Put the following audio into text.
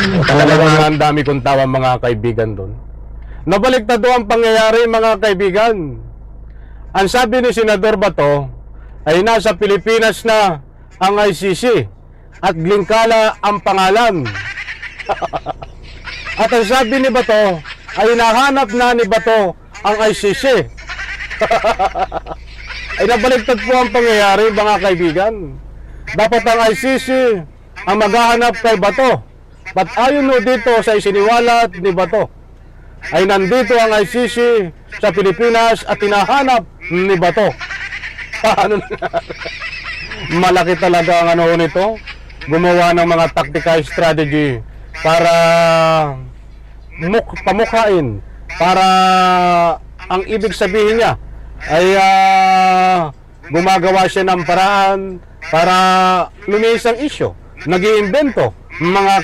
Talagang ang dami kong tawa mga kaibigan doon. Nabaliktad doon ang pangyayari mga kaibigan. Ang sabi ni Senador Bato ay nasa Pilipinas na ang ICC at Glingkala ang pangalan. At ang sabi ni Bato ay nahanap na ni Bato ang ICC. Ay nabaliktad po ang pangyayari mga kaibigan. Dapat ang ICC ang maghahanap kay Bato. But ayon no dito sa isiniwalat ni Bato ay nandito ang ICC sa Pilipinas at tinahanap ni Bato. Paano malaki talaga ang ano nito, gumawa ng mga tactical strategy para pamukhain, para ang ibig sabihin niya ay gumagawa siya ng paraan para lumiis ang isyo, nag-iimbento mga